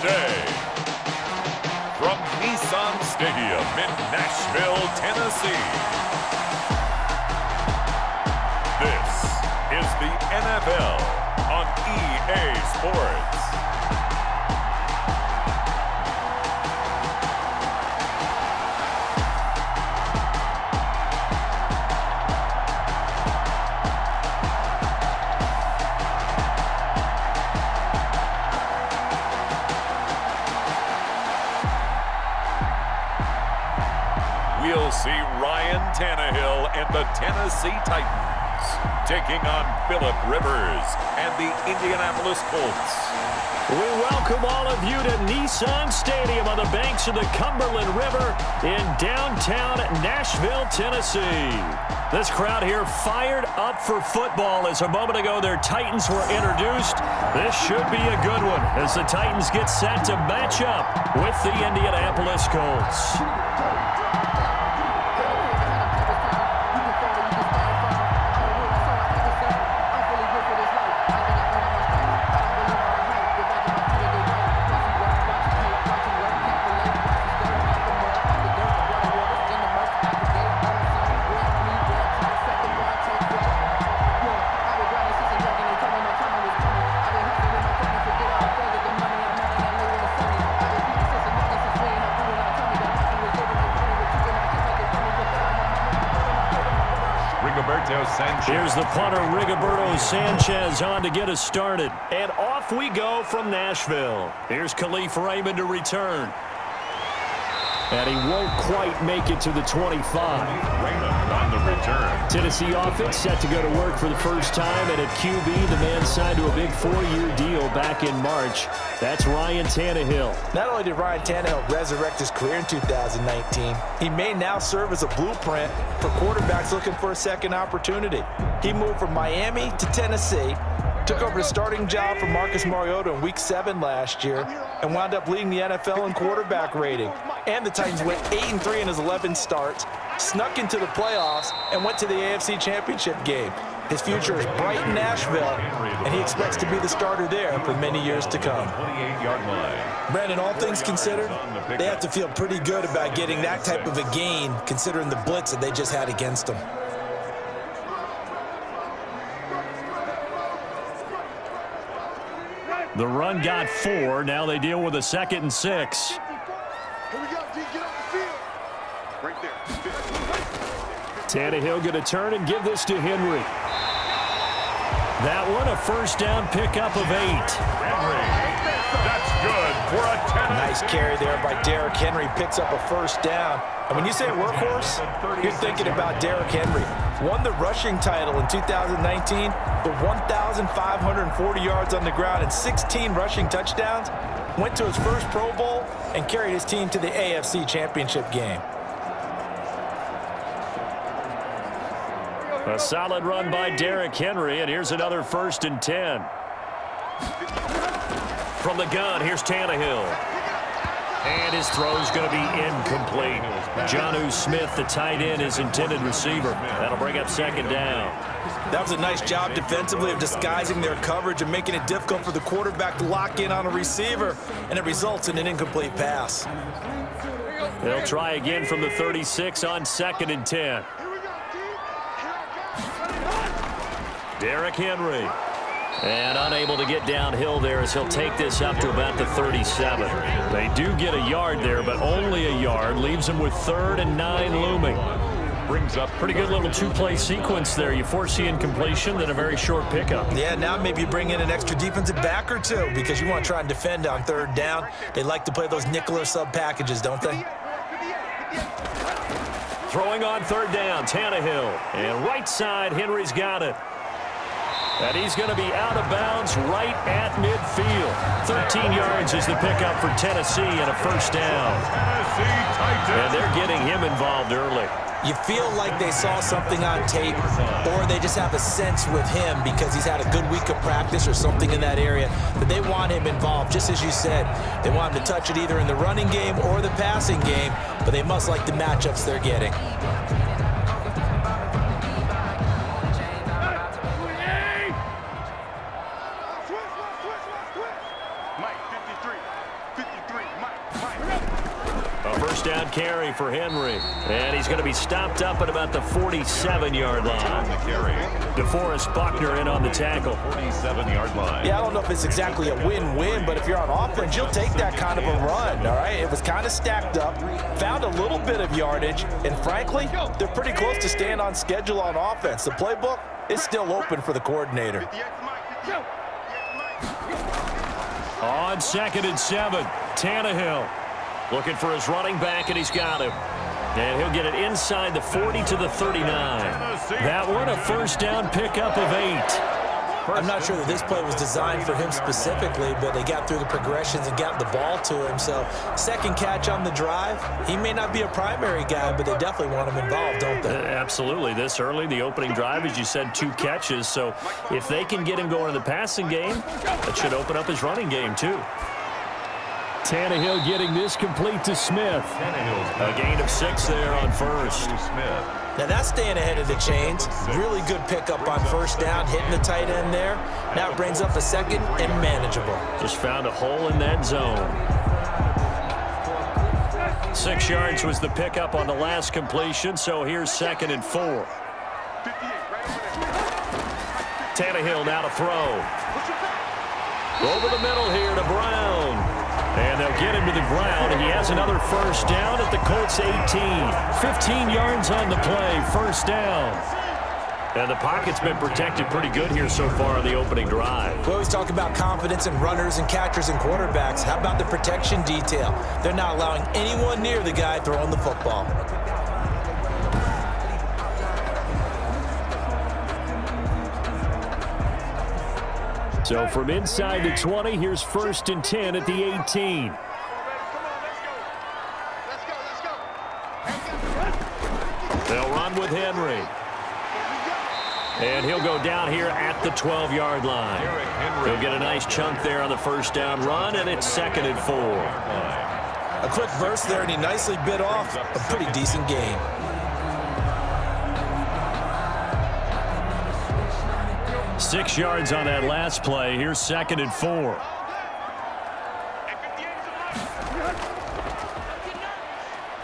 today, from Nissan Stadium in Nashville, Tennessee, this is the NFL on EA Sports. We'll see Ryan Tannehill and the Tennessee Titans taking on Phillip Rivers and the Indianapolis Colts. We welcome all of you to Nissan Stadium on the banks of the Cumberland River in downtown Nashville, Tennessee. This crowd here fired up for football as a moment ago their Titans were introduced. This should be a good one as the Titans get set to match up with the Indianapolis Colts. Here's the punter, Rigoberto Sanchez, on to get us started. And off we go from Nashville. Here's Khalif Raymond to return. And he won't quite make it to the 25. Raymond on the return. Tennessee offense set to go to work for the first time. And at QB, the man signed to a big 4-year deal back in March. That's Ryan Tannehill. Not only did Ryan Tannehill resurrect his career in 2019, he may now serve as a blueprint for quarterbacks looking for a second opportunity. He moved from Miami to Tennessee, took over the starting job for Marcus Mariota in Week 7 last year, and wound up leading the NFL in quarterback rating. And the Titans went 8-3 in his 11 starts, snuck into the playoffs, and went to the AFC Championship game. His future is bright in Nashville, and he expects to be the starter there for many years to come. Brandon, all things considered, they have to feel pretty good about getting that type of a gain, considering the blitz that they just had against them. The run got 4. Now they deal with a 2nd and 6. Here we go, D. Get off the field. Right there. Tannehill going to turn and give this to Henry. That one, a first down pickup of 8. Henry, that's good for a 10. Nice carry there by Derrick Henry. Picks up a first down. And when you say workhorse, you're thinking about Derrick Henry. Won the rushing title in 2019 with 1,540 yards on the ground and 16 rushing touchdowns. Went to his first Pro Bowl and carried his team to the AFC Championship game. A solid run by Derrick Henry, and here's another 1st and 10. From the gun, here's Tannehill. And his throw's going to be incomplete. Jonnu Smith, the tight end, his intended receiver. That'll bring up 2nd down. That was a nice job defensively of disguising their coverage and making it difficult for the quarterback to lock in on a receiver, and it results in an incomplete pass. They'll try again from the 36 on 2nd and 10. Derrick Henry. And unable to get downhill there as he'll take this up to about the 37. They do get a yard there, but only a yard. Leaves them with 3rd and 9 looming. Brings up pretty good little 2-play sequence there. You force the incompletion, then a very short pickup. Yeah, now maybe you bring in an extra defensive back or two because you want to try and defend on 3rd down. They like to play those nickel or sub packages, don't they? Throwing on 3rd down, Tannehill. And right side, Henry's got it. And he's going to be out of bounds right at midfield. 13 yards is the pickup for Tennessee and a first down. And they're getting him involved early. You feel like they saw something on tape, or they just have a sense with him because he's had a good week of practice or something in that area that they want him involved. Just as you said, they want him to touch it either in the running game or the passing game, but they must like the matchups they're getting. Mike, 53. first down carry for Henry. And he's going to be stopped up at about the 47-yard line. DeForest Buckner in on the tackle. 47-yard line. Yeah, I don't know if it's exactly a win-win, but if you're on offense, you'll take that kind of a run, all right? It was kind of stacked up, found a little bit of yardage, and frankly, they're pretty close to staying on schedule on offense. The playbook is still open for the coordinator. On 2nd and 7, Tannehill looking for his running back, and he's got him. And he'll get it inside the 40 to the 39. That one a first down pickup of 8. I'm not sure that this play was designed for him specifically, but they got through the progressions and got the ball to him. So second catch on the drive. He may not be a primary guy, but they definitely want him involved, don't they? Absolutely. This early, the opening drive, as you said, 2 catches. So if they can get him going in the passing game, that should open up his running game too. Tannehill getting this complete to Smith. A gain of 6 there on first. Now that's staying ahead of the chains. Really good pickup on first down, hitting the tight end there. Now it brings up a second and manageable. Just found a hole in that zone. 6 yards was the pickup on the last completion, so here's 2nd and 4. Tannehill now to throw. Over the middle here to Brown. And they'll get him to the ground, and he has another first down at the Colts 18. 15 yards on the play, first down. And the pocket's been protected pretty good here so far on the opening drive. We always talk about confidence in runners and catchers and quarterbacks. How about the protection detail? They're not allowing anyone near the guy throwing the football. So from inside the 20, here's 1st and 10 at the 18. They'll run with Henry. And he'll go down here at the 12-yard line. He'll get a nice chunk there on the first down run, and it's 2nd and 4. A quick burst there, and he nicely bit off a pretty decent gain. Six yards on that last play. Here's 2nd and 4.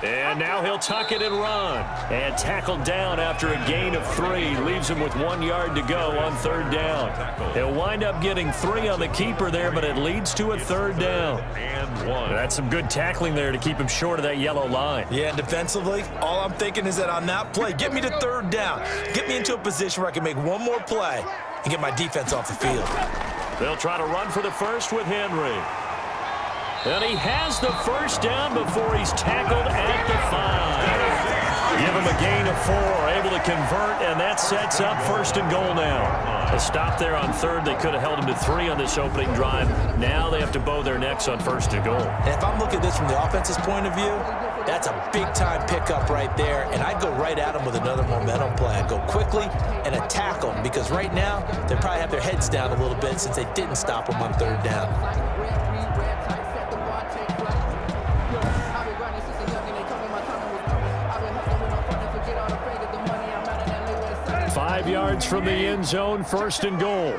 And now he'll tuck it and run. And tackled down after a gain of 3. Leaves him with 1 yard to go on 3rd down. He'll wind up getting 3 on the keeper there, but it leads to a 3rd down. And 1. That's some good tackling there to keep him short of that yellow line. Yeah, and defensively, all I'm thinking is that on that play, get me to 3rd down. Get me into a position where I can make one more play and get my defense off the field. They'll try to run for the first with Henry. And he has the first down before he's tackled at the 5. Give him a gain of 4, able to convert, and that sets up 1st and goal now. A stop there on 3rd. They could have held him to 3 on this opening drive. Now they have to bow their necks on 1st and goal. And if I'm looking at this from the offense's point of view, that's a big-time pickup right there, and I'd go right at him with another momentum play. I'd go quickly and attack them, because right now they probably have their heads down a little bit since they didn't stop them on 3rd down. 5 yards from the end zone, 1st and goal.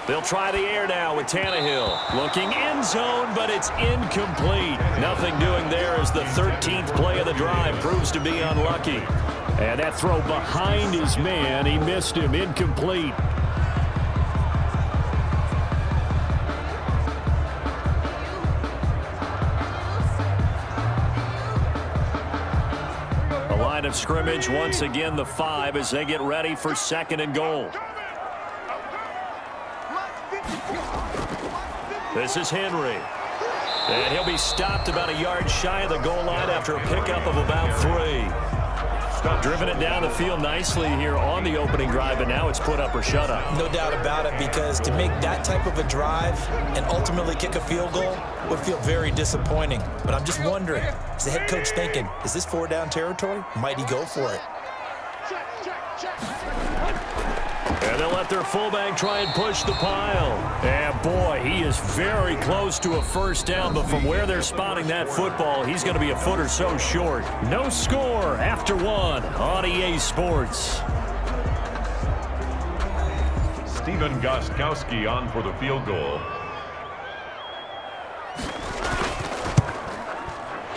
They'll try the air now with Tannehill. Looking end zone, but it's incomplete. Nothing doing there as the 13th play of the drive proves to be unlucky. And that throw behind his man, he missed him, incomplete. Of scrimmage once again, the 5 as they get ready for 2nd and goal. This is Henry, and he'll be stopped about a yard shy of the goal line after a pickup of about 3. Driven it down the field nicely here on the opening drive, and now it's put up or shut up. No doubt about it, because to make that type of a drive and ultimately kick a field goal would feel very disappointing. But I'm just wondering, is the head coach thinking, is this 4-down territory? Might he go for it? And they'll let their fullback try and push the pile. And boy, he is very close to a first down, but from where they're spotting that football, he's going to be a foot or so short. No score after 1 on EA Sports. Steven Gostkowski on for the field goal.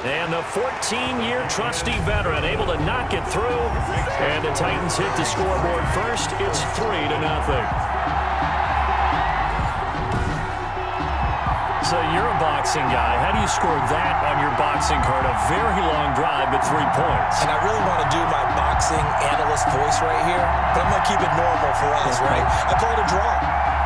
And the 14-year trusty veteran able to knock it through. And the Titans hit the scoreboard first. It's 3-0. So you're a boxing guy. How do you score that on your boxing card? A very long drive, but 3 points. And I really want to do my boxing analyst voice right here, but I'm going to keep it normal for us, right? I call it a draw.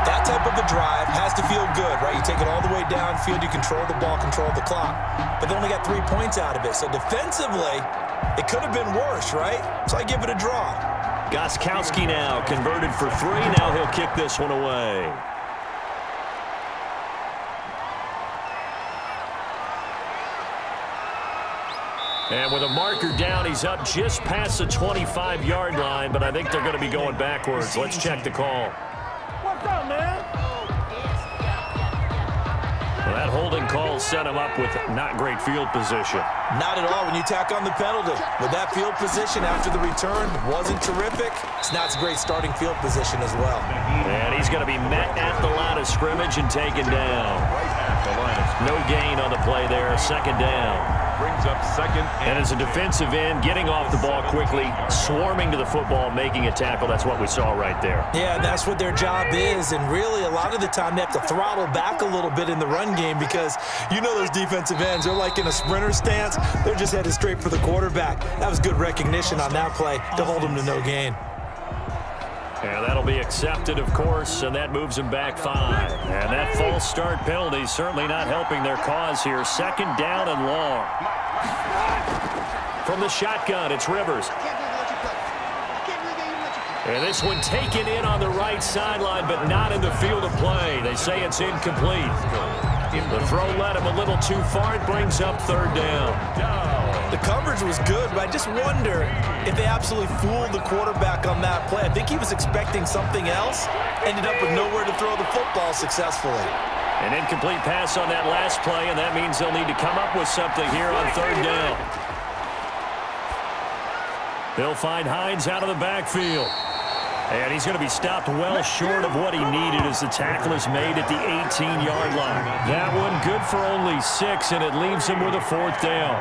That type of a drive has to feel good, right? You take it all the way downfield, you control the ball, control the clock. But they only got 3 points out of it. So defensively, it could have been worse, right? So I give it a draw. Gostkowski now converted for 3. Now he'll kick this one away. And with a marker down, he's up just past the 25-yard line, but I think they're going to be going backwards. Let's check the call. What's up, man? Well, that holding call set him up with not great field position. Not at all when you tack on the penalty. With that field position after the return wasn't terrific. It's not a great starting field position as well. And he's going to be met at the line of scrimmage and taken down. No gain on the play there. Second down. Brings up second. And as a defensive end, getting off the ball quickly, swarming to the football, making a tackle. That's what we saw right there. Yeah, that's what their job is. And really, a lot of the time, they have to throttle back a little bit in the run game because you know those defensive ends, they're like in a sprinter stance. They're just headed straight for the quarterback. That was good recognition on that play to hold them to no gain. And that'll be accepted, of course, and that moves him back 5. And that false start penalty certainly not helping their cause here. Second down and long. From the shotgun, it's Rivers. And this one taken in on the right sideline, but not in the field of play. They say it's incomplete. The throw led him a little too far. It brings up third down. The coverage was good, but I just wonder if they absolutely fooled the quarterback on that play. I think he was expecting something else, ended up with nowhere to throw the football successfully. An incomplete pass on that last play, and that means they'll need to come up with something here on third down. They'll find Hines out of the backfield. And he's going to be stopped well short of what he needed as the tackle is made at the 18-yard line. That one good for only 6, and it leaves him with a fourth down.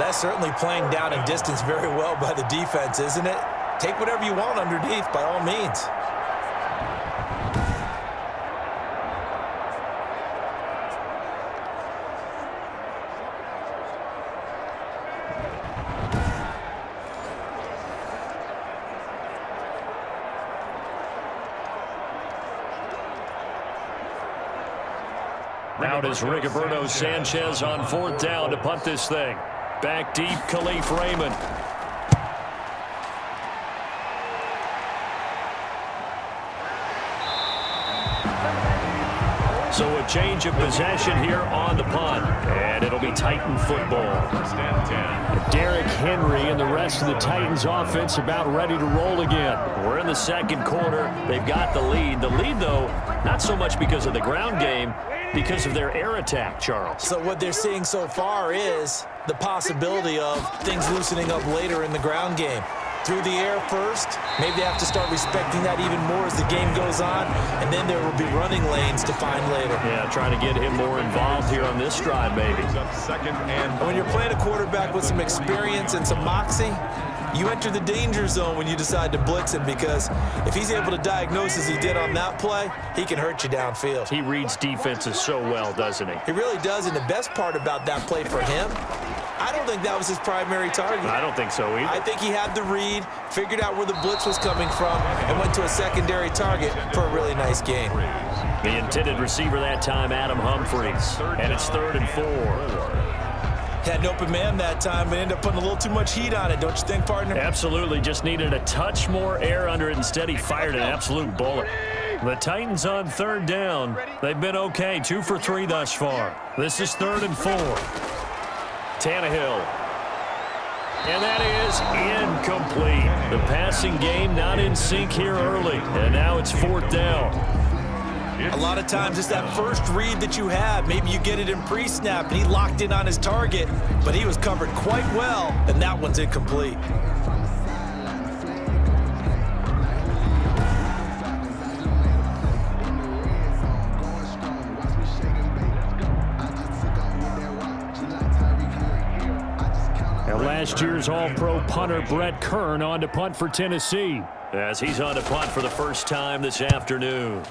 That's certainly playing down and distance very well by the defense, isn't it? Take whatever you want underneath, by all means. Out is Rigoberto Sanchez on fourth down to punt this thing. Back deep, Khalif Raymond. So a change of possession here on the punt, and it'll be Titan football. Derrick Henry and the rest of the Titans offense about ready to roll again. We're in the second quarter. They've got the lead. The lead, though, not so much because of the ground game, because of their air attack, Charles. So what they're seeing so far is the possibility of things loosening up later in the ground game. Through the air first, maybe they have to start respecting that even more as the game goes on, and then there will be running lanes to find later. Yeah, trying to get him more involved here on this drive, maybe. And when you're playing a quarterback with some experience and some moxie, you enter the danger zone when you decide to blitz him, because if he's able to diagnose as he did on that play, he can hurt you downfield. He reads defenses so well, doesn't he? He really does, and the best part about that play for him, I don't think that was his primary target. I don't think so either. I think he had the read, figured out where the blitz was coming from, and went to a secondary target for a really nice gain. The intended receiver that time, Adam Humphries, and it's 3rd and 4. Had an open man that time, but ended up putting a little too much heat on it, don't you think, partner? Absolutely. Just needed a touch more air under it. Instead, he fired an absolute bullet. The Titans on 3rd down. They've been okay. 2 for 3 thus far. This is 3rd and 4. Tannehill. And that is incomplete. The passing game not in sync here early. And now it's 4th down. A lot of times it's that first read that you have. Maybe you get it in pre-snap and he locked in on his target, but he was covered quite well, and that one's incomplete. last year's All-Pro punter Brett Kern on to punt for Tennessee, as he's on to punt for the first time this afternoon.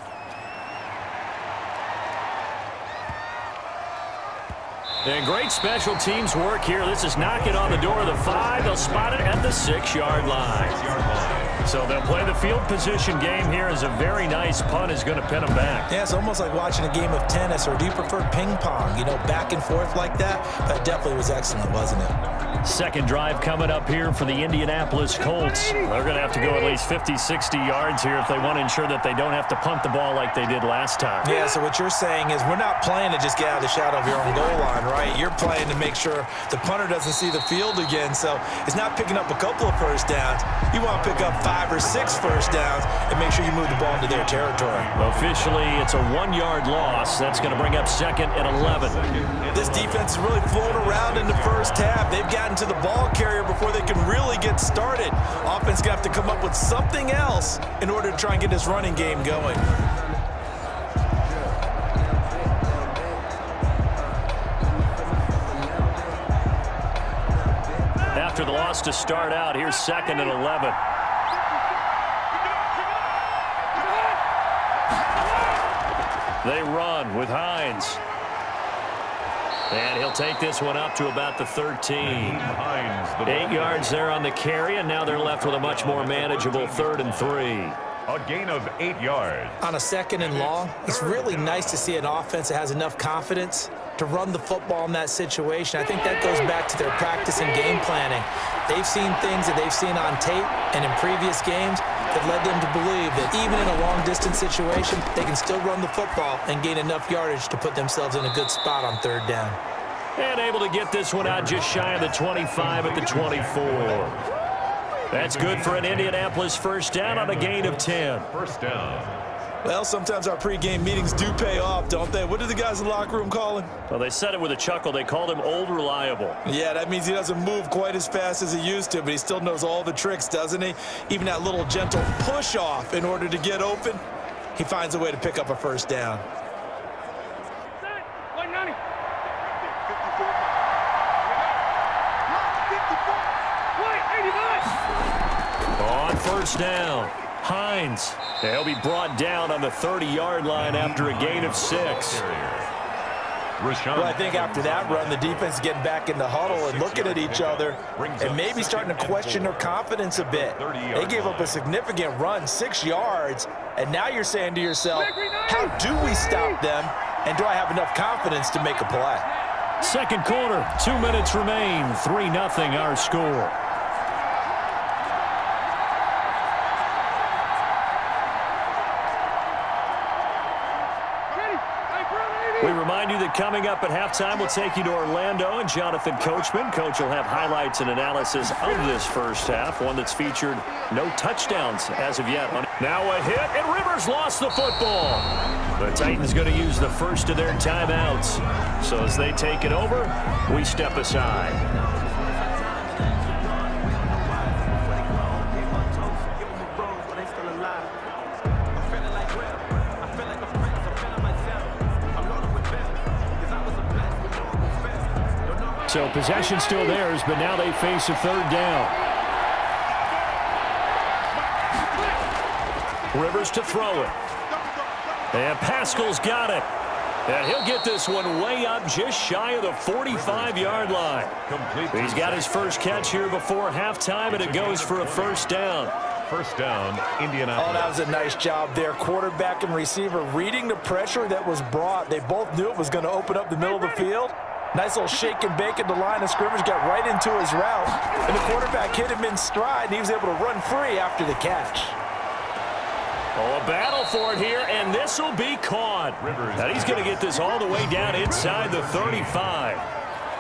And great special teams work here. This is knocking on the door of the 5. They'll spot it at the 6-yard line. So they'll play the field position game here as a very nice punt is going to pin them back. Yeah, it's almost like watching a game of tennis, or do you prefer ping pong? You know, back and forth like that? That definitely was excellent, wasn't it? Second drive coming up here for the Indianapolis Colts. They're going to have to go at least 50, 60 yards here if they want to ensure that they don't have to punt the ball like they did last time. Yeah, so what you're saying is we're not playing to just get out of the shadow of your own goal line, right? You're playing to make sure the punter doesn't see the field again. So it's not picking up a couple of first downs. You want to pick up 5 or 6 first downs and make sure you move the ball into their territory. Officially, it's a 1-yard loss. That's going to bring up second and 11. This defense is really flown around in the first half. They've gotten to the ball carrier before they can really get started. Offense going to have to come up with something else in order to try and get this running game going. After the loss to start out, here's second and 11. They run with Hines. And he'll take this one up to about the 13. 8 yards there on the carry, and now they're left with a much more manageable 3rd and 3. A gain of 8 yards. On a 2nd and long, it's really nice to see an offense that has enough confidence to run the football in that situation. I think that goes back to their practice and game planning. They've seen things that they've seen on tape and in previous games that led them to believe that even in a long-distance situation, they can still run the football and gain enough yardage to put themselves in a good spot on 3rd down. And able to get this one out just shy of the 25 at the 24. That's good for an Indianapolis first down on a gain of 10. First down. Well, sometimes our pregame meetings do pay off, don't they? What do the guys in the locker room call him? Well, they said it with a chuckle. They called him Old Reliable. Yeah, that means he doesn't move quite as fast as he used to, but he still knows all the tricks, doesn't he? Even that little gentle push-off in order to get open, he finds a way to pick up a first down. On first down, Hines. They'll be brought down on the 30-yard line after a gain of 6. Well, I think after that run, the defense is getting back in the huddle and looking at each other and maybe starting to question their confidence a bit. They gave up a significant run, 6 yards, and now you're saying to yourself, how do we stop them, and do I have enough confidence to make a play? Second quarter, 2 minutes remain, 3-0 our score. We remind you that coming up at halftime, we'll take you to Orlando and Jonathan Coachman. Coach will have highlights and analysis of this first half, one that's featured no touchdowns as of yet. Now a hit, and Rivers lost the football. The Titans going to use the first of their timeouts. So as they take it over, we step aside. So possession still theirs, but now they face a 3rd down. Rivers to throw it. And Pascal's got it. And he'll get this one way up just shy of the 45-yard line. He's got his first catch here before halftime, and it goes for a first down. First down, Indianapolis. Oh, that was a nice job there. Quarterback and receiver reading the pressure that was brought. They both knew it was going to open up the middle of the field. Nice little shake and bake at the line of scrimmage, got right into his route. And the quarterback hit him in stride, and he was able to run free after the catch. Oh, a battle for it here, and this will be caught. Now he's going to get this all the way down inside the 35.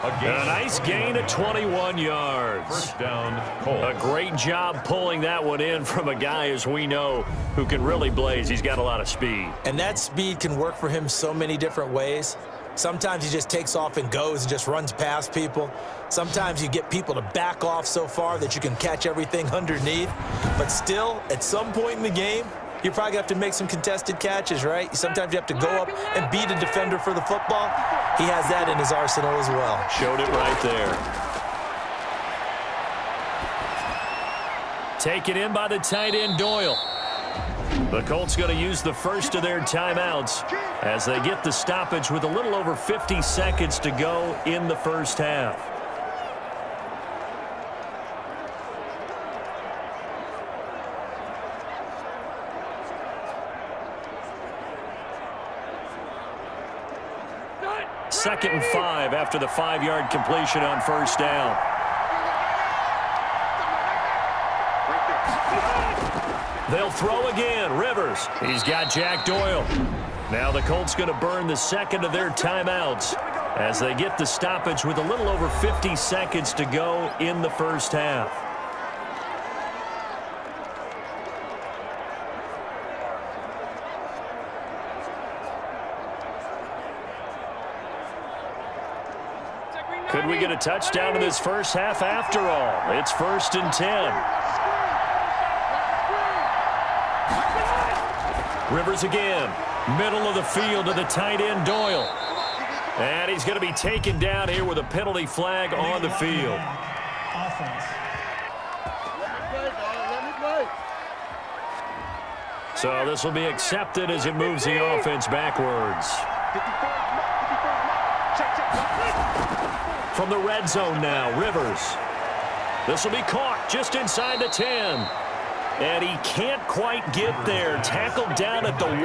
A nice gain of 21 yards. First down, Colts. A great job pulling that one in from a guy, as we know, who can really blaze. He's got a lot of speed. And that speed can work for him so many different ways. Sometimes he just takes off and goes and just runs past people. Sometimes you get people to back off so far that you can catch everything underneath. But still, at some point in the game, you probably have to make some contested catches, right? Sometimes you have to go up and beat a defender for the football. He has that in his arsenal as well. Showed it right there. Taken in by the tight end, Doyle. The Colts going to use the first of their timeouts as they get the stoppage with a little over 50 seconds to go in the first half. Second and 5 after the 5-yard completion on first down. They'll throw again. Rivers. He's got Jack Doyle. Now the Colts going to burn the second of their timeouts as they get the stoppage with a little over 50 seconds to go in the first half. Could we get a touchdown in this first half after all? It's 1st and 10. Rivers again. Middle of the field to the tight end, Doyle. And he's going to be taken down here with a penalty flag on the field. So this will be accepted as it moves the offense backwards. From the red zone now, Rivers. This will be caught just inside the 10. And he can't quite get there. Tackled down at the 1.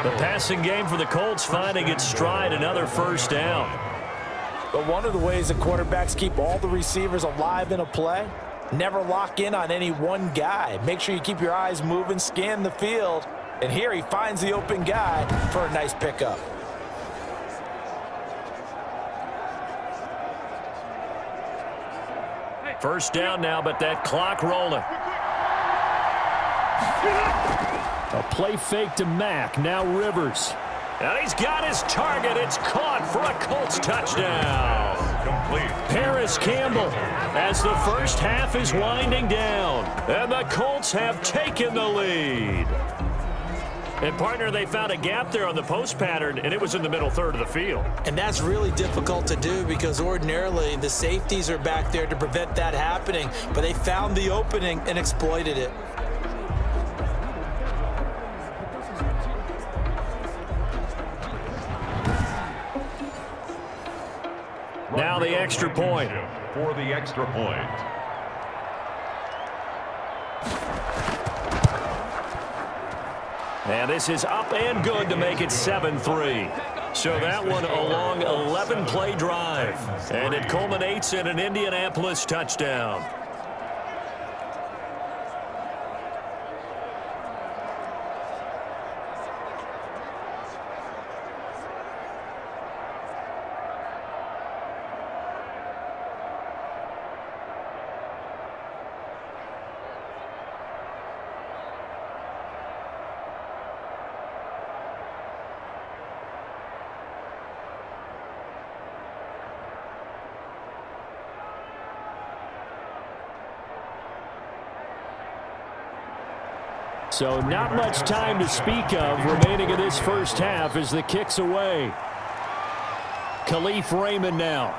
The passing game for the Colts finding its stride, another first down. But one of the ways that quarterbacks keep all the receivers alive in a play, never lock in on any one guy. Make sure you keep your eyes moving, scan the field. And here he finds the open guy for a nice pickup. First down now, but that clock rolling. A play fake to Mack. Now Rivers. And he's got his target. It's caught for a Colts touchdown. Complete. Paris Campbell as the first half is winding down. And the Colts have taken the lead. And, partner, they found a gap there on the post pattern, and it was in the middle third of the field. And that's really difficult to do because ordinarily the safeties are back there to prevent that happening. But they found the opening and exploited it. Now the extra point. For the extra point. And this is up and good to make it 7-3. So that one a long 11-play drive. And it culminates in an Indianapolis touchdown. So not much time to speak of remaining in this first half as the kick's away. Khalif Raymond now.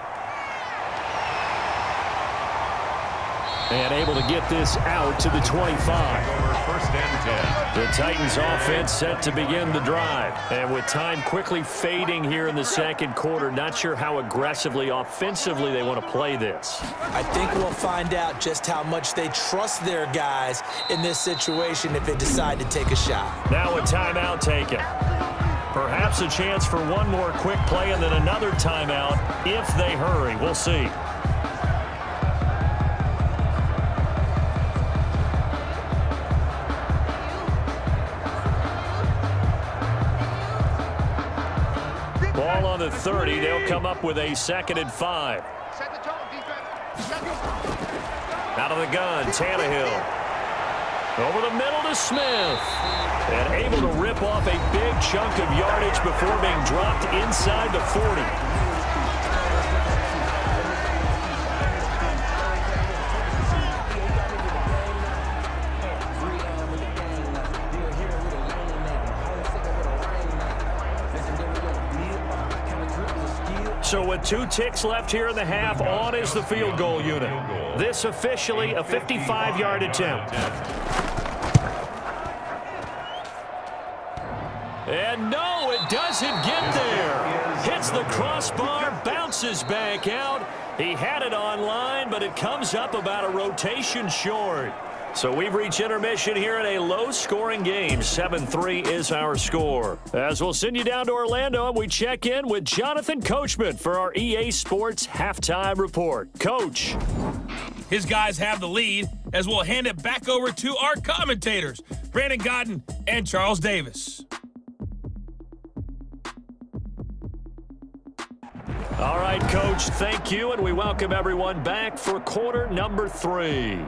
And able to get this out to the 25. First and 10. The Titans offense set to begin the drive. And with time quickly fading here in the second quarter, not sure how aggressively, offensively they want to play this. I think we'll find out just how much they trust their guys in this situation if they decide to take a shot. Now a timeout taken. Perhaps a chance for one more quick play and then another timeout if they hurry. We'll see. Ball on the 30. They'll come up with a 2nd and 5. Out of the gun, Tannehill. Over the middle to Smith. And able to rip off a big chunk of yardage before being dropped inside the 40. So with 2 ticks left here in the half, on is the field goal unit. This officially a 55-yard attempt. And no, it doesn't get there. Hits the crossbar, bounces back out. He had it online, but it comes up about a rotation short. So we've reached intermission here in a low-scoring game. 7-3 is our score. As we'll send you down to Orlando, and we check in with Jonathan Coachman for our EA Sports Halftime Report. Coach. His guys have the lead as we'll hand it back over to our commentators, Brandon Godden and Charles Davis. All right, Coach, thank you, and we welcome everyone back for quarter number 3.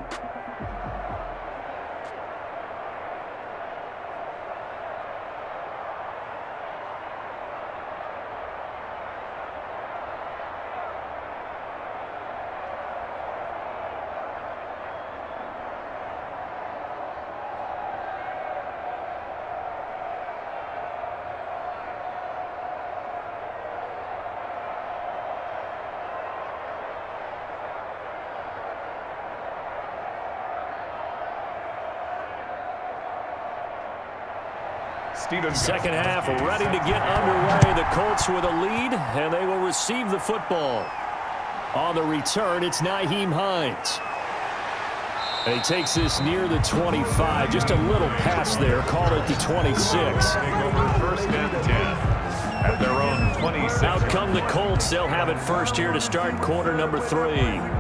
Second half ready to get underway. The Colts with a lead, and they will receive the football. On the return, it's Nyheim Hines. And he takes this near the 25. Just a little pass there. Call it the 26. First and 10. At their own 26. Out come the Colts. They'll have it first here to start quarter number 3.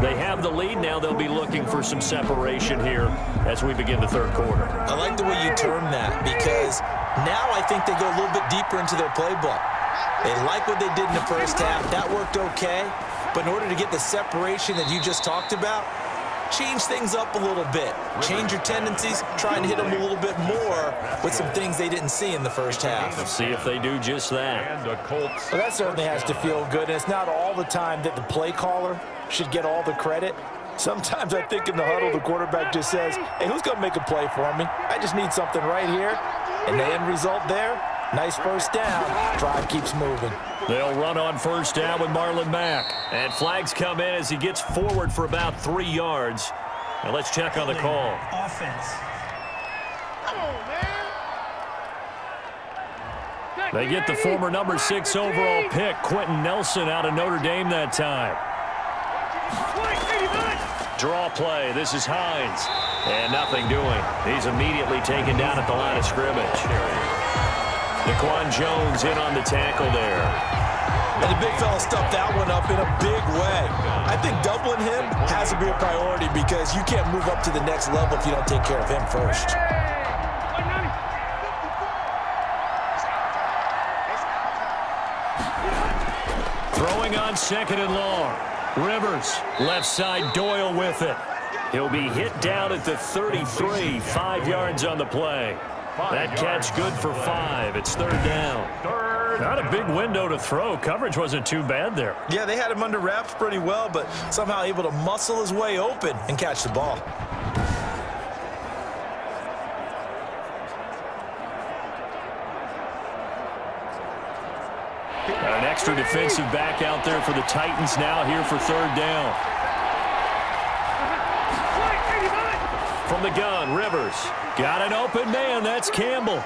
They have the lead. Now they'll be looking for some separation here as we begin the third quarter. I like the way you term that, because now I think they go a little bit deeper into their playbook. They like what they did in the first half. That worked okay. But in order to get the separation that you just talked about, change things up a little bit. Change your tendencies. Try and hit them a little bit more with some things they didn't see in the first half. Let's see if they do just that. And the Colts. Well, that certainly has to feel good. And it's not all the time that the play caller should get all the credit. Sometimes I think in the huddle, the quarterback just says, hey, who's going to make a play for me? I just need something right here. And the end result there, nice first down. Drive keeps moving. They'll run on first down with Marlon Mack. And flags come in as he gets forward for about 3 yards. Now let's check on the call. Offense. Come on, man. They get the former number 6 overall pick, Quentin Nelson, out of Notre Dame that time. Draw play. This is Hines. And nothing doing. He's immediately taken down at the line of scrimmage. Daquan Jones in on the tackle there. And the big fella stuffed that one up in a big way. I think doubling him has to be a priority, because you can't move up to the next level if you don't take care of him first. Throwing on second and long. Rivers, left side, Doyle with it. He'll be hit down at the 33, 5 yards on the play. That catch good for 5. It's third down. Not a big window to throw. Coverage wasn't too bad there. Yeah, they had him under wraps pretty well, but somehow able to muscle his way open and catch the ball. An extra defensive back out there for the Titans now here for third down. From the gun, Rivers. Got an open man. That's Campbell.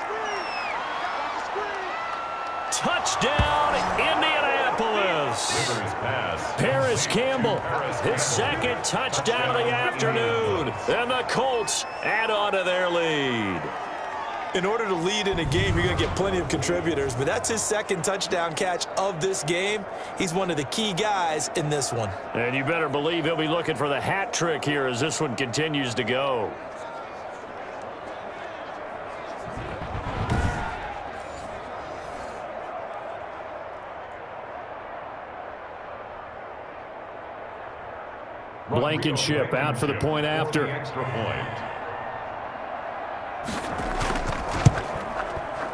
Touchdown, Indianapolis. Paris Campbell, his second touchdown of the afternoon. And the Colts add on to their lead. In order to lead in a game, you're going to get plenty of contributors, but that's his second touchdown catch of this game. He's one of the key guys in this one. And you better believe he'll be looking for the hat trick here as this one continues to go. Blankenship out for the point after. Extra point.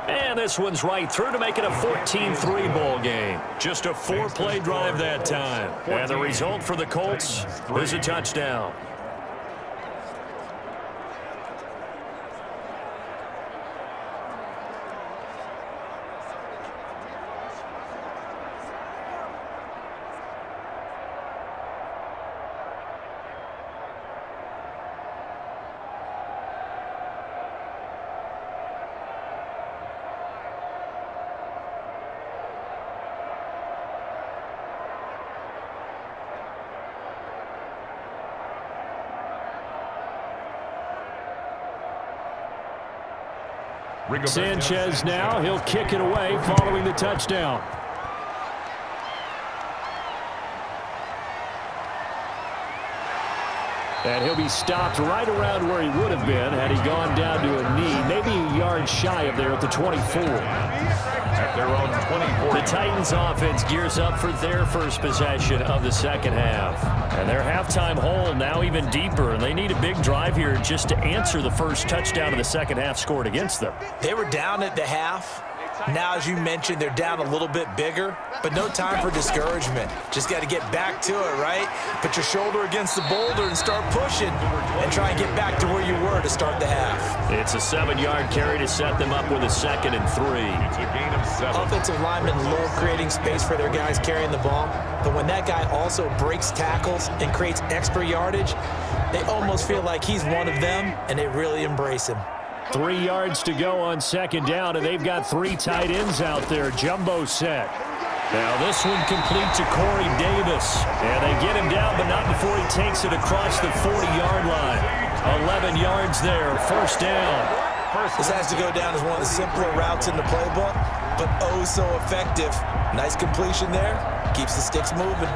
And this one's right through to make it a 14-3 ball game. Just a 4-play drive that time. And the result for the Colts is a touchdown. Sanchez now, he'll kick it away following the touchdown. And he'll be stopped right around where he would have been had he gone down to a knee, maybe a yard shy of there at the 24. At their own 24. The Titans offense gears up for their first possession of the second half. And their halftime hole now even deeper, and they need a big drive here just to answer the first touchdown of the second half scored against them. They were down at the half. Now, as you mentioned, they're down a little bit bigger, but no time for discouragement. Just got to get back to it, right? Put your shoulder against the boulder and start pushing and try and get back to where you were to start the half. It's a 7-yard carry to set them up with a 2nd and 3. It's a gain of 7. Offensive linemen love creating space for their guys carrying the ball, but when that guy also breaks tackles and creates extra yardage, they almost feel like he's one of them, and they really embrace him. 3 yards to go on 2nd down, and they've got 3 tight ends out there. Jumbo set. Now this one complete to Corey Davis. And they get him down, but not before he takes it across the 40-yard line. 11 yards there, 1st down. This has to go down as one of the simpler routes in the playbook, but oh so effective. Nice completion there. Keeps the sticks moving.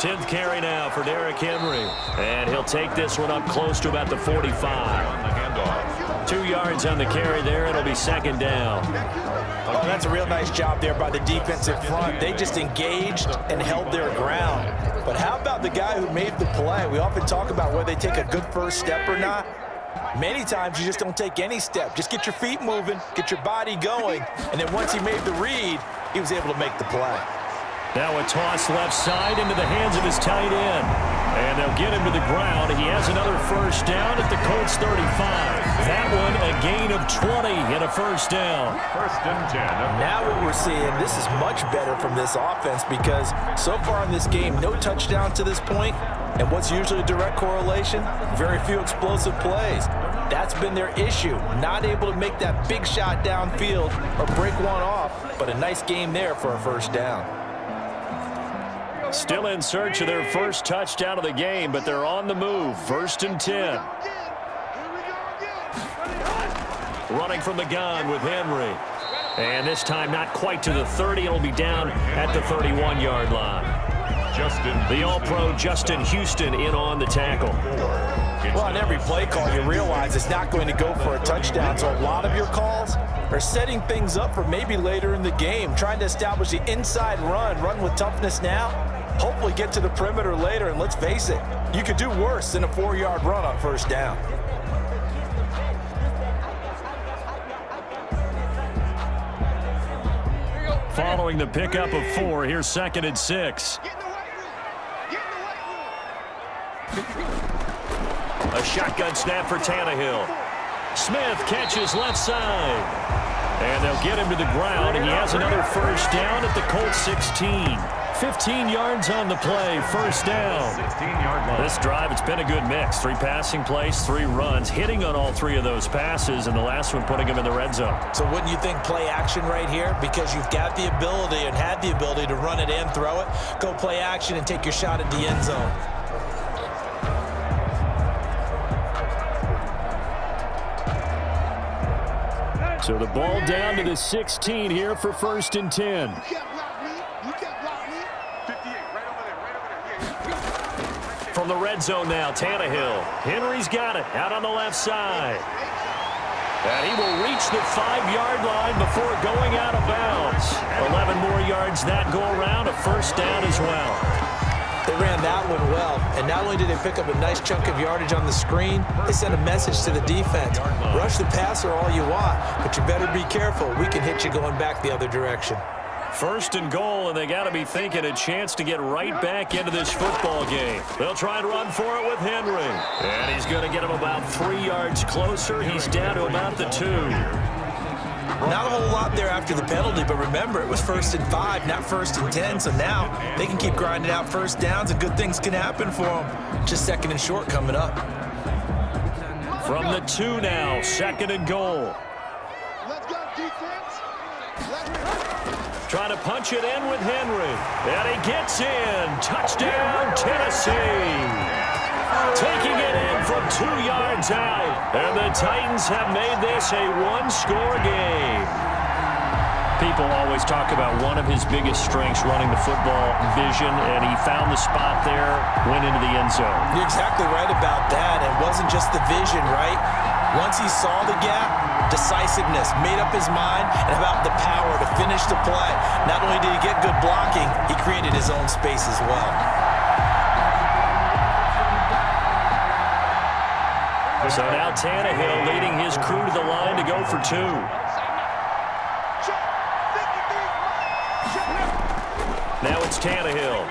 Tenth carry now for Derrick Henry. And he'll take this one up close to about the 45. 2 yards on the carry there. It'll be 2nd down. Oh, that's a real nice job there by the defensive front. They just engaged and held their ground. But how about the guy who made the play? We often talk about whether they take a good first step or not. Many times you just don't take any step. Just get your feet moving, get your body going, and then once he made the read, he was able to make the play. Now a toss left side into the hands of his tight end. And they'll get him to the ground. He has another 1st down at the Colts 35. That one a gain of 20 and a 1st down. 1st and 10. Now what we're seeing, this is much better from this offense because so far in this game, no touchdown to this point. And what's usually a direct correlation? Very few explosive plays. That's been their issue. Not able to make that big shot downfield or break one off, but a nice game there for a 1st down. Still in search of their first touchdown of the game, but they're on the move. 1st and 10. Running from the gun with Henry. And this time not quite to the 30. It'll be down at the 31-yard line. The All-Pro Justin Houston in on the tackle. Well, on every play call, you realize it's not going to go for a touchdown. So a lot of your calls are setting things up for maybe later in the game, trying to establish the inside run with toughness now, hopefully get to the perimeter later, and let's face it, you could do worse than a 4-yard run on 1st down. Following the pickup of 4, here's 2nd and 6. A shotgun snap for Tannehill. Smith catches left side. And they'll get him to the ground, and he has another 1st down at the Colts 16. 15 yards on the play, 1st down. 16-yard line. This drive, it's been a good mix. 3 passing plays, 3 runs, hitting on all 3 of those passes, and the last one putting him in the red zone. So wouldn't you think play action right here? Because you've got the ability and had the ability to run it and throw it. Go play action and take your shot at the end zone. So the ball down to the 16 here for 1st and 10. From the red zone now, Tannehill. Henry's got it out on the left side. And he will reach the 5-yard line before going out of bounds. 11 more yards that go around, a 1st down as well. They ran that one well, and not only did they pick up a nice chunk of yardage on the screen, they sent a message to the defense. Rush the passer all you want, but you better be careful. We can hit you going back the other direction. 1st and goal, and they got to be thinking a chance to get right back into this football game. They'll try and run for it with Henry. And he's going to get him about 3 yards closer. He's down to about the 2. Not a whole lot there after the penalty, but remember, it was 1st and 5, not 1st and 10, so now they can keep grinding out 1st downs, and good things can happen for them. Just 2nd and short coming up. From the 2 now, 2nd and goal. Let's go, defense. Let's go. Trying to punch it in with Henry. And he gets in. Touchdown, Tennessee. Taking it in from 2 yards out. And the Titans have made this a one-score game. People always talk about one of his biggest strengths, running the football, vision, and he found the spot there, went into the end zone. You're exactly right about that. It wasn't just the vision, right? Once he saw the gap, decisiveness, made up his mind, and about the power to finish the play. Not only did he get good blocking, he created his own space as well. So now Tannehill leading his crew to the line to go for 2. Now it's Tannehill.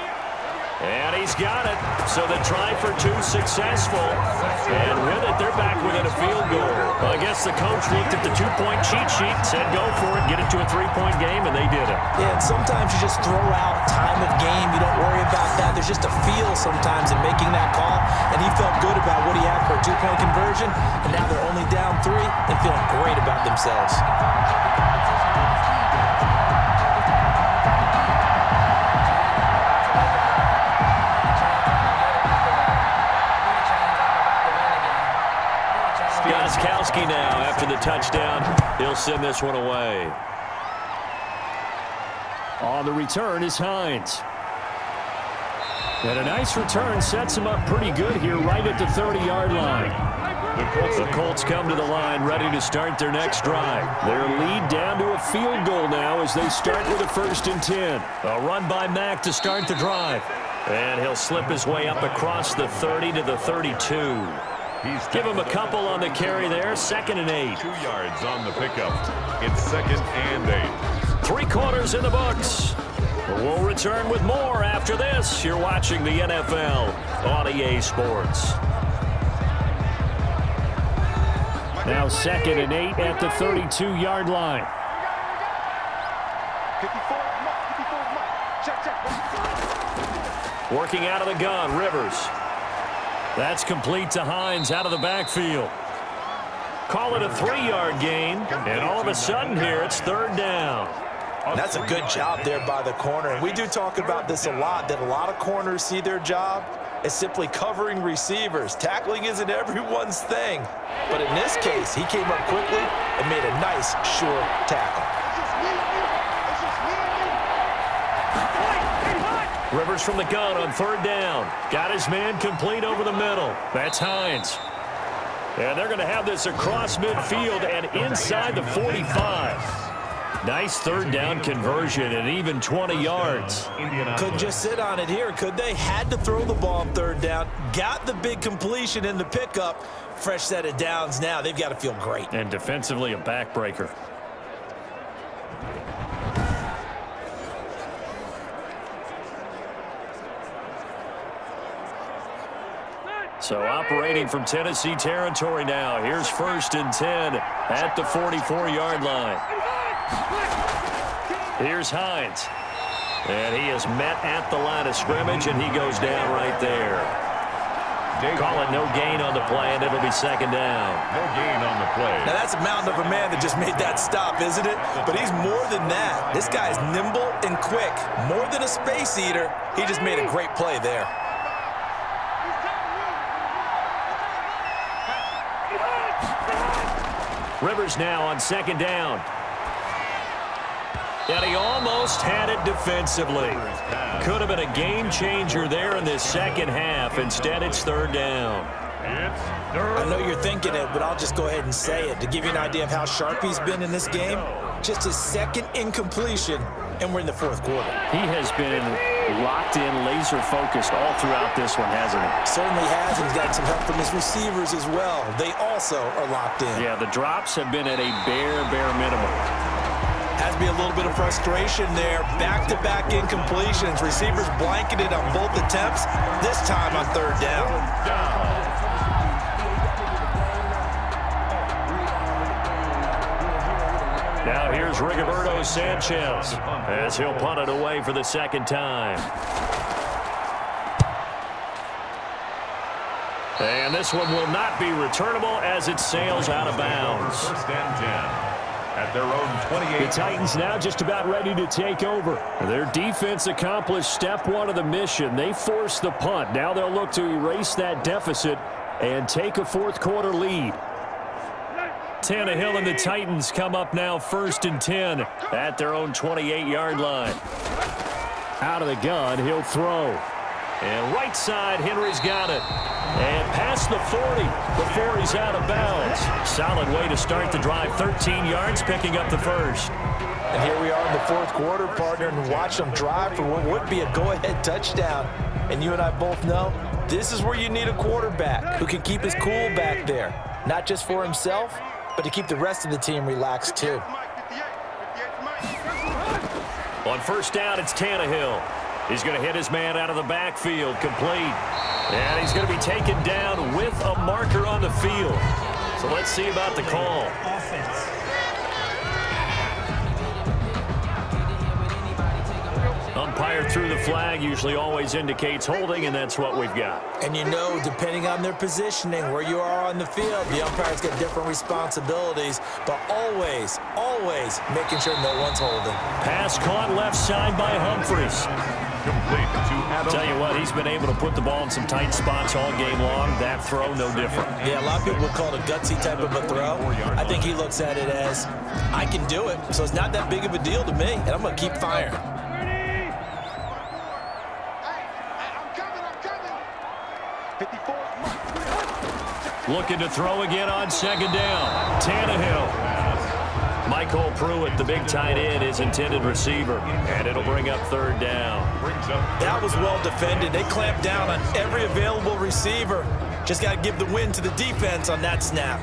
And he's got it. So the try for 2 successful. And with it, they're back within a field goal. Well, I guess the coach looked at the 2-point cheat sheet and said, go for it, get it to a 3-point game, and they did it. Yeah, and sometimes you just throw out time of game. You don't worry about that. There's just a feel sometimes in making that call. And he felt good about what he had for a 2-point conversion. And now they're only down 3 and feeling great about themselves. Gostkowski now after the touchdown. He'll send this one away. On the return is Hines. And a nice return sets him up pretty good here right at the 30-yard line. The Colts come to the line ready to start their next drive. Their lead down to a field goal now as they start with a 1st and 10. A run by Mack to start the drive. And he'll slip his way up across the 30 to the 32. Give him a couple on the carry there. 2nd and 8. 2 yards on the pickup. It's 2nd and 8. 3 quarters in the books. We'll return with more after this. You're watching the NFL on EA Sports. Now 2nd and 8 at the 32-yard line. Working out of the gun, Rivers. That's complete to Hines out of the backfield. Call it a 3-yard gain, and all of a sudden here it's 3rd down. That's a good job there by the corner. And we do talk about this a lot, that a lot of corners see their job as simply covering receivers. Tackling isn't everyone's thing. But in this case, he came up quickly and made a nice, sure tackle. Rivers from the gun on 3rd down. Got his man complete over the middle. That's Hines. And they're going to have this across midfield and inside the 45. Nice 3rd down conversion and even 20 yards. Couldn't just sit on it here, could they? Had to throw the ball on 3rd down. Got the big completion in the pickup. Fresh set of downs now. They've got to feel great. And defensively a backbreaker. So operating from Tennessee territory now. Here's 1st and 10 at the 44-yard line. Here's Hines. And he is met at the line of scrimmage, and he goes down right there. Call it no gain on the play, and it'll be 2nd down. No gain on the play. Now that's a mountain of a man that just made that stop, isn't it? But he's more than that. This guy's nimble and quick. More than a space eater. He just made a great play there. Rivers now on 2nd down. And he almost had it defensively. Could have been a game changer there in this 2nd half. Instead, it's 3rd down. I know you're thinking it, but I'll just go ahead and say it. To give you an idea of how sharp he's been in this game, just his 2nd incompletion, and we're in the 4th quarter. He has been locked in, laser-focused all throughout this one, hasn't he? Certainly has, and he's got some help from his receivers as well. They also are locked in. Yeah, the drops have been at a bare minimum. Has to be a little bit of frustration there. Back-to-back incompletions. Receivers blanketed on both attempts, this time on 3rd down. Now here's Rigoberto Sanchez as he'll punt it away for the 2nd time. And this one will not be returnable as it sails out of bounds. 1st and 10. at their own 28. The Titans now just about ready to take over. Their defense accomplished step one of the mission. They forced the punt. Now they'll look to erase that deficit and take a fourth-quarter lead. Tannehill and the Titans come up now 1st and 10 at their own 28-yard line. Out of the gun, he'll throw. And right side, Henry's got it. And past the 40 before he's out of bounds. Solid way to start the drive. 13 yards, picking up the first. And here we are in the fourth quarter, partner, and watch them drive for what would be a go-ahead touchdown. And you and I both know this is where you need a quarterback who can keep his cool back there. Not just for himself, but to keep the rest of the team relaxed too. On first down, it's Tannehill. He's going to hit his man out of the backfield, complete. And he's going to be taken down with a marker on the field. So let's see about the call. Umpire threw the flag, usually always indicates holding, and that's what we've got. And you know, depending on their positioning, where you are on the field, the umpires get different responsibilities, but always making sure no one's holding. Pass caught left side by Humphries. Complete to Adam. Tell you what, he's been able to put the ball in some tight spots all game long. That throw, no different. Yeah, a lot of people would call it a gutsy type of a throw. I think he looks at it as, I can do it, so it's not that big of a deal to me, and I'm going to keep firing. Looking to throw again on second down. Tannehill. Michael Pruitt, the big tight end, is intended receiver, and it'll bring up third down. That was well defended. They clamped down on every available receiver. Just got to give the win to the defense on that snap.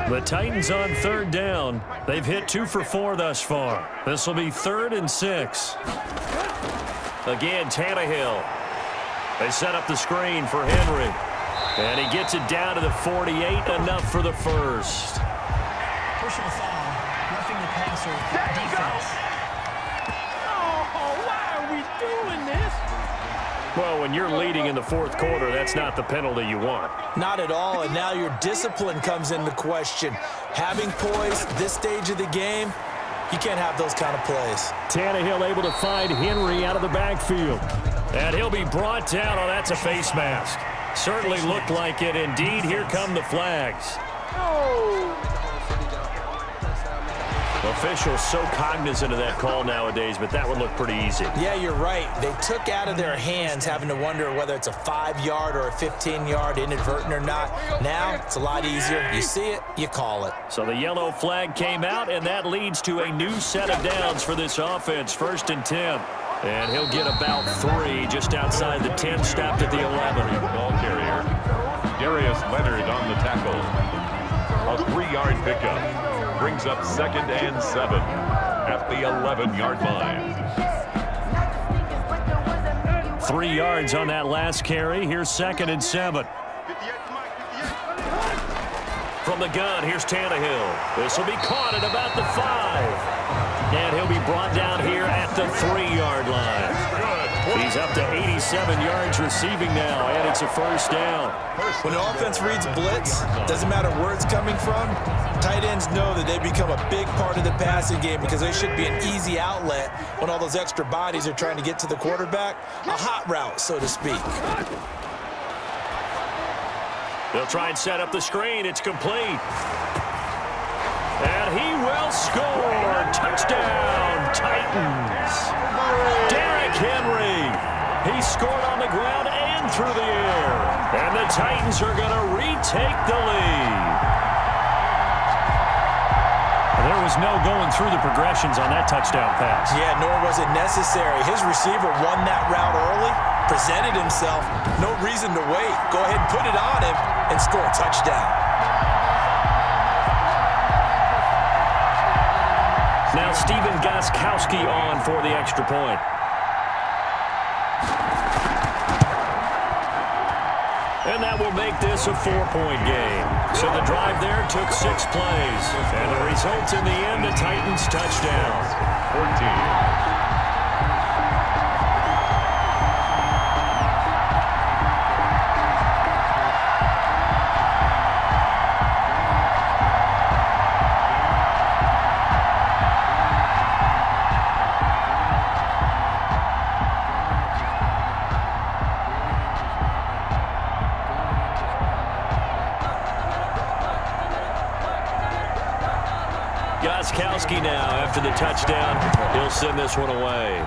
The Titans on third down. They've hit 2 for 4 thus far. This will be 3rd and 6. Again, Tannehill. They set up the screen for Henry. And he gets it down to the 48, enough for the first. Personal foul, roughing the passer, defense. Oh, why are we doing this? Well, when you're leading in the fourth quarter, that's not the penalty you want. Not at all, and now your discipline comes into question. Having poise this stage of the game, you can't have those kind of plays. Tannehill able to find Henry out of the backfield. And he'll be brought down. Oh, that's a face mask. Certainly looked like it. Indeed, here come the flags. Officials so cognizant of that call nowadays, but that would look pretty easy. Yeah, you're right. They took out of their hands having to wonder whether it's a 5-yard or a 15-yard inadvertent or not. Now, it's a lot easier. You see it, you call it. So the yellow flag came out, and that leads to a new set of downs for this offense. 1st and 10. And he'll get about 3 just outside the 10, stopped at the 11. Ball carrier. Darius Leonard on the tackle. A 3-yard pickup. Brings up 2nd and 7 at the 11-yard line. 3 yards on that last carry. Here's 2nd and 7. From the gun, here's Tannehill. This will be caught at about the 5. And he'll be brought down here at the 3-yard line. He's up to 87 yards receiving now, and it's a first down. When the offense reads blitz, doesn't matter where it's coming from, tight ends know that they become a big part of the passing game because they should be an easy outlet when all those extra bodies are trying to get to the quarterback. A hot route, so to speak. They'll try and set up the screen. It's complete. And he will score. Touchdown, Titans. Derrick Henry. He scored on the ground and through the air. And the Titans are going to retake the lead. There was no going through the progressions on that touchdown pass. Yeah, nor was it necessary. His receiver won that route early, presented himself. No reason to wait. Go ahead and put it on him and score a touchdown. Now Steven Gostkowski on for the extra point. And that will make this a 4-point game. So the drive there took 6 plays. And the result in the end, a Titans touchdown. 14. Gostkowski now after the touchdown. He'll send this one away.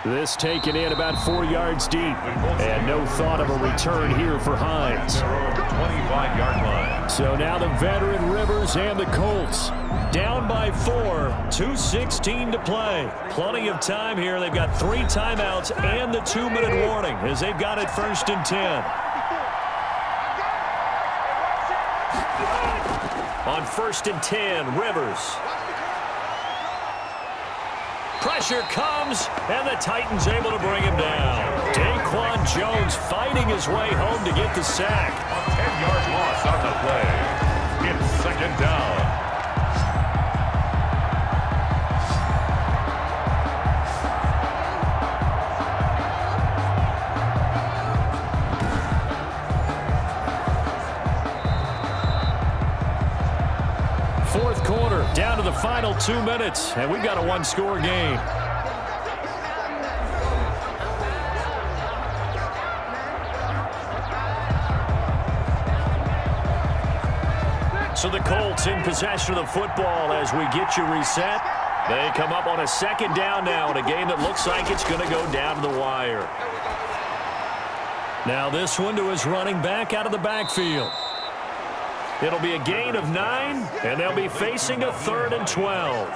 This taken in about 4 yards deep. And no thought of a return here for Hines. 25-yard line. So now the veteran Rivers and the Colts down by 4, 2:16 to play. Plenty of time here. They've got 3 timeouts and the 2-minute warning as they've got it 1st and 10. On 1st and 10, Rivers. Pressure comes, and the Titans able to bring him down. Daquan Jones fighting his way home to get the sack. A 10-yard loss on the play. It's 2nd down. Fourth quarter, down to the final 2 minutes, and we've got a 1-score game. So the Colts in possession of the football as we get you reset. They come up on a 2nd down now in a game that looks like it's going to go down to the wire. Now this one to his running back out of the backfield. It'll be a gain of 9, and they'll be facing a 3rd and 12.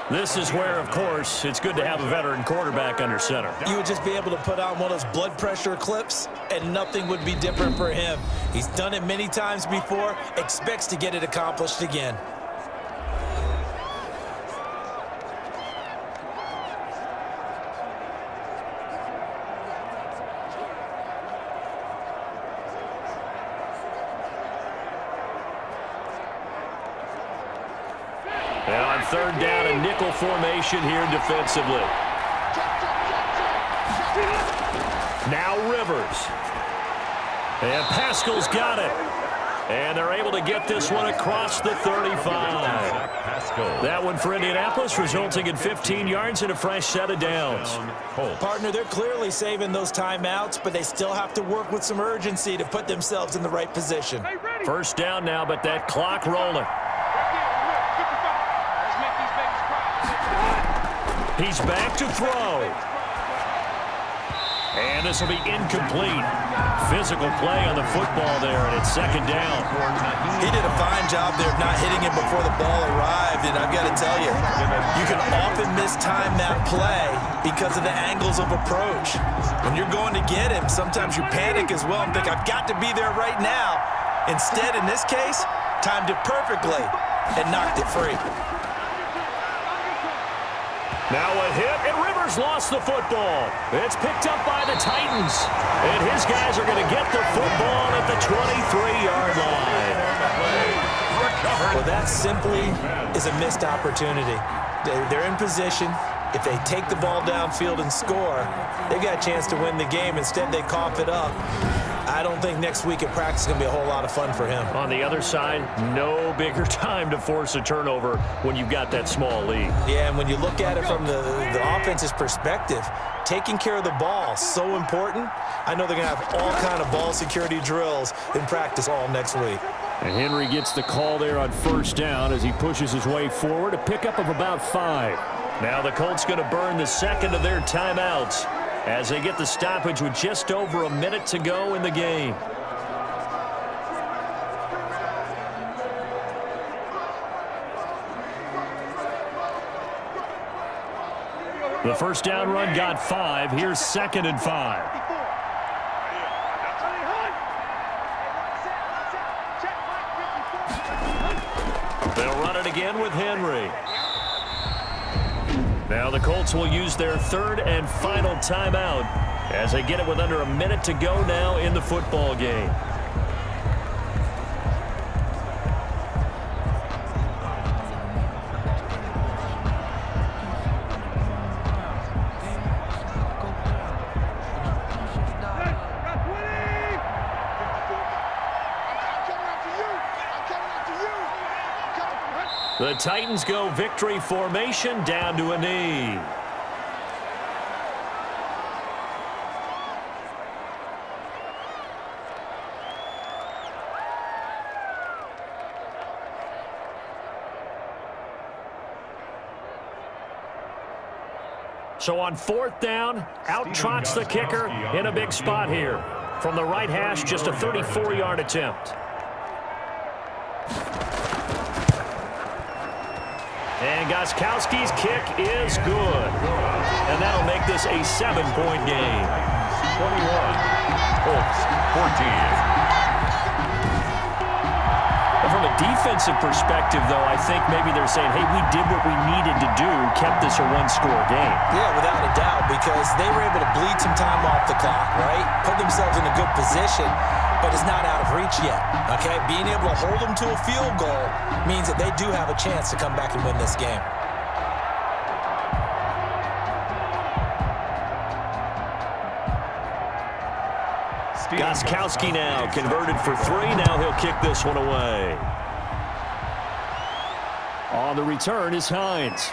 This is where, of course, it's good to have a veteran quarterback under center. You would just be able to put on one of those blood pressure clips, and nothing would be different for him. He's done it many times before, expects to get it accomplished again. And on 3rd down, a nickel formation here defensively. Now Rivers. And Pascal's got it. And they're able to get this one across the 35. That one for Indianapolis, resulting in 15 yards and a fresh set of downs. Partner, they're clearly saving those timeouts, but they still have to work with some urgency to put themselves in the right position. 1st down now, but that clock rolling. He's back to throw. And this will be incomplete. Physical play on the football there, and it's 2nd down. He did a fine job there of not hitting him before the ball arrived, and I've got to tell you, you can often mistime that play because of the angles of approach. When you're going to get him, sometimes you panic as well and think, I've got to be there right now. Instead, in this case, timed it perfectly and knocked it free. Now a hit, and Rivers lost the football. It's picked up by the Titans. And his guys are going to get the football at the 23-yard line. Well, that simply is a missed opportunity. They're in position. If they take the ball downfield and score, they've got a chance to win the game. Instead, they cough it up. I don't think next week at practice is going to be a whole lot of fun for him. On the other side, no bigger time to force a turnover when you've got that small lead. Yeah, and when you look at it from the offense's perspective, taking care of the ball, so important. I know they're going to have all kind of ball security drills in practice all next week. And Henry gets the call there on 1st down as he pushes his way forward, a pickup of about 5. Now the Colts going to burn the 2nd of their timeouts as they get the stoppage with just over a minute to go in the game. The 1st down run got 5. Here's 2nd and 5. They'll run it again with Henry. Now the Colts will use their 3rd and final timeout as they get it with under a minute to go now in the football game. The Titans go victory formation down to a knee. So on 4th down, out trots the kicker in a big spot here. From the right hash, just a 34-yard attempt. And Gostkowski's kick is good. And that'll make this a 7-point game. 21, Colts 14. From a defensive perspective, though, I think maybe they're saying, hey, we did what we needed to do, kept this a one-score game. Yeah, without a doubt, because they were able to bleed some time off the clock, right? Put themselves in a good position, but it's not out of reach yet, okay? Being able to hold them to a field goal means that they do have a chance to come back and win this game. Gostkowski now converted for 3. Now he'll kick this one away. On the return is Hines.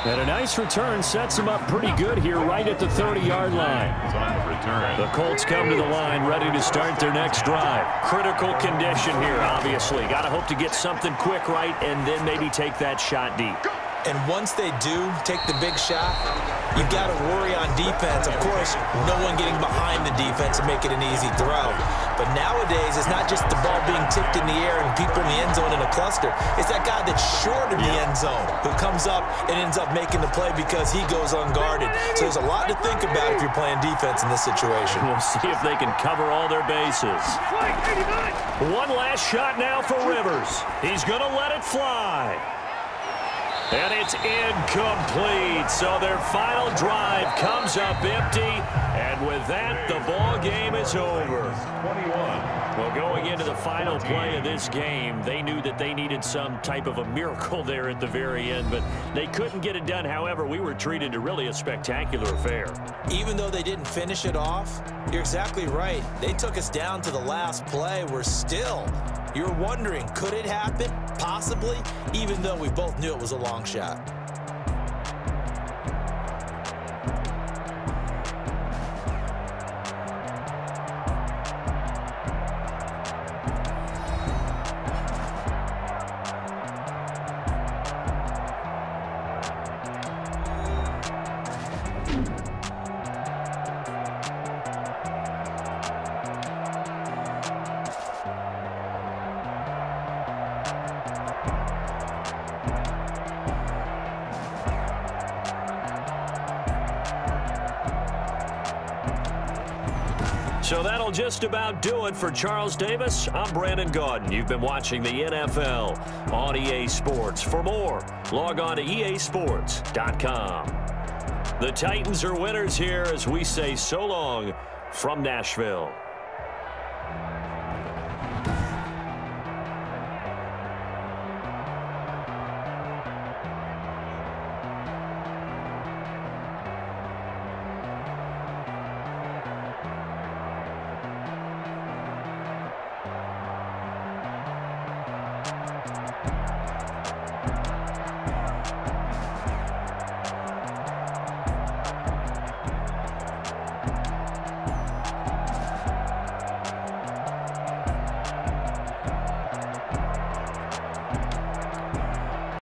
And a nice return sets him up pretty good here right at the 30-yard line. The Colts come to the line ready to start their next drive. Critical condition here, obviously. Got to hope to get something quick right and then maybe take that shot deep. And once they do take the big shot, you've got to worry on defense. Of course, no one getting behind the defense and make it an easy throw. But nowadays, it's not just the ball being tipped in the air and people in the end zone in a cluster. It's that guy that's short of the end zone who comes up and ends up making the play because he goes unguarded. So there's a lot to think about if you're playing defense in this situation. We'll see if they can cover all their bases. One last shot now for Rivers. He's going to let it fly. And it's incomplete. So their final drive comes up empty. And with that, the ball game is over. 21. Well, going into the final play of this game, they knew that they needed some type of a miracle there at the very end, but they couldn't get it done. However, we were treated to really a spectacular affair. Even though they didn't finish it off, you're exactly right. They took us down to the last play. We're still, you're wondering, could it happen? Possibly, even though we both knew it was a long shot. So that'll just about do it for Charles Davis. I'm Brandon Gaudin. You've been watching the NFL on EA Sports. For more, log on to easports.com. The Titans are winners here as we say so long from Nashville.